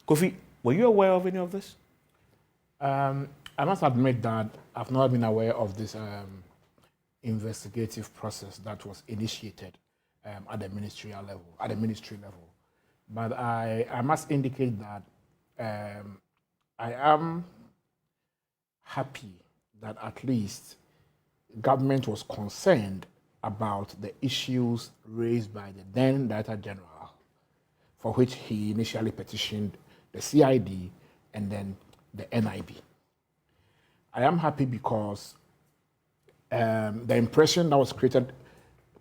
Kofi, were you aware of any of this? I must admit that I've not been aware of this investigative process that was initiated at the ministerial level, at the ministry level. But I must indicate that I am happy that at least government was concerned about the issues raised by the then Director General, for which he initially petitioned the CID and then the NIB. I am happy because the impression that was created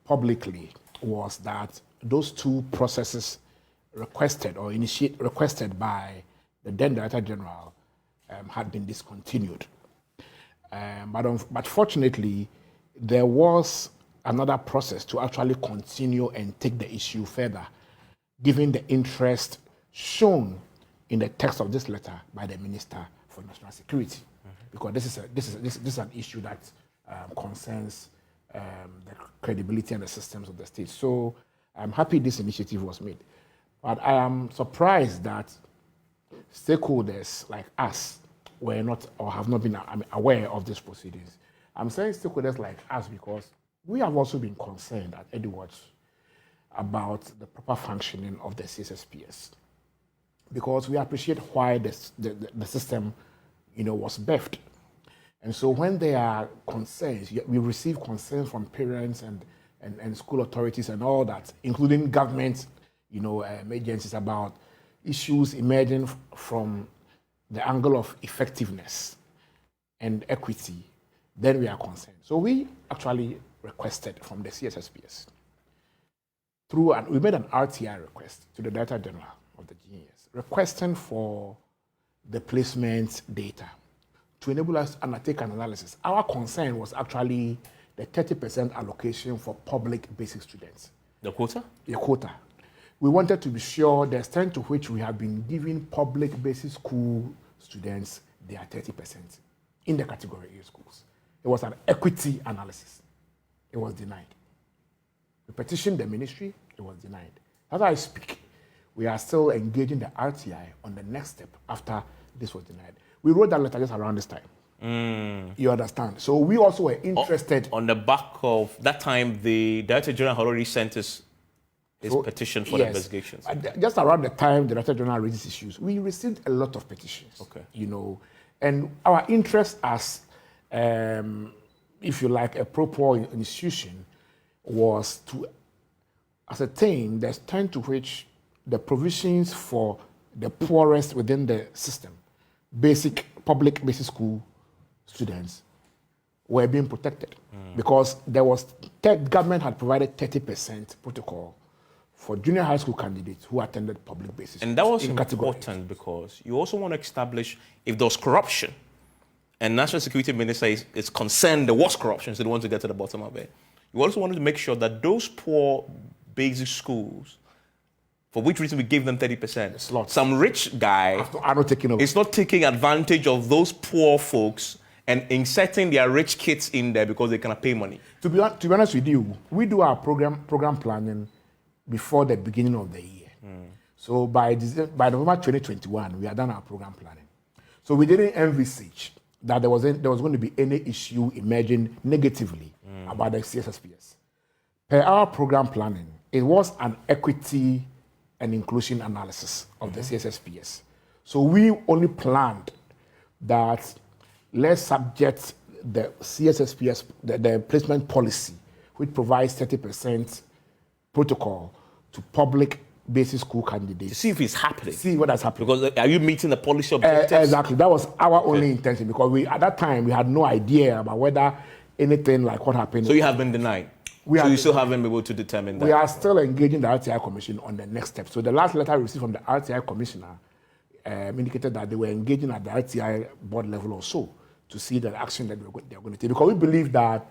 publicly was that those two processes requested by the then Director General had been discontinued. But fortunately, there was another process to actually continue and take the issue further, given the interest shown in the text of this letter by the Minister for National Security, because this is an issue that concerns the credibility and the systems of the state. So I'm happy this initiative was made, but I am surprised that stakeholders like us were not or have not been aware of these proceedings. I'm saying stakeholders like us because we have also been concerned at Edwards about the proper functioning of the CSSPS, because we appreciate why the system, was birthed. And so when there are concerns, we receive concerns from parents and school authorities and all that, including government, agencies about issues emerging from the angle of effectiveness and equity, then we are concerned. So we actually requested from the CSSPS we made an RTI request to the Director General of the GES, requesting for the placement data to enable us to undertake an analysis. Our concern was actually the 30% allocation for public basic students. The quota? The quota. We wanted to be sure the extent to which we have been giving public basic school students their 30% in the category A schools. It was an equity analysis. It was denied. We petitioned the ministry, it was denied. As I speak, we are still engaging the RTI on the next step after this was denied. We wrote that letter just around this time. You understand? So we also were interested. On the back of that time, the Director General had already sent his petition for the investigations. Just around the time the Director General raised issues, we received a lot of petitions. Okay. And our interest as, if you like, a proper institution was to ascertain the extent to which the provisions for the poorest within the system, public basic school students, were being protected. Because government had provided 30% protocol for junior high school candidates who attended public basic schools. And that was important because you also want to establish if there was corruption, and National Security Minister is concerned there was corruption, so they want to get to the bottom of it. You also wanted to make sure that those poor basic schools, for which reason we gave them 30%, some rich guy is not taking advantage of those poor folks and inserting their rich kids in there because they cannot pay money. To be honest with you, we do our program planning before the beginning of the year. So by November 2021, we had done our program planning. So we didn't envisage that there was going to be any issue emerging negatively about the CSSPS. Per our program planning, it was an equity and inclusion analysis of the CSSPS. So we only planned that let's subject the CSSPS, the placement policy, which provides 30% protocol to public basic school candidates. To see if it's happening. See what has happened. Because are you meeting the policy objectives? Exactly. That was our only intention, because at that time we had no idea about whether anything like what happened. So you have been denied? You still haven't been able to determine that? We are still engaging the RTI Commission on the next step. So the last letter I received from the RTI Commissioner indicated that they were engaging at the RTI board level also to see the action that they're going to take. Because we believe that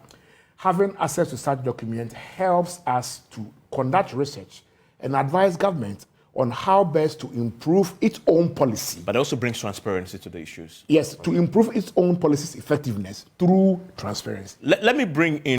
having access to such documents helps us to conduct research and advise government on how best to improve its own policy. But it also brings transparency to the issues. Yes, to improve its own policy's effectiveness through transparency. Let me bring in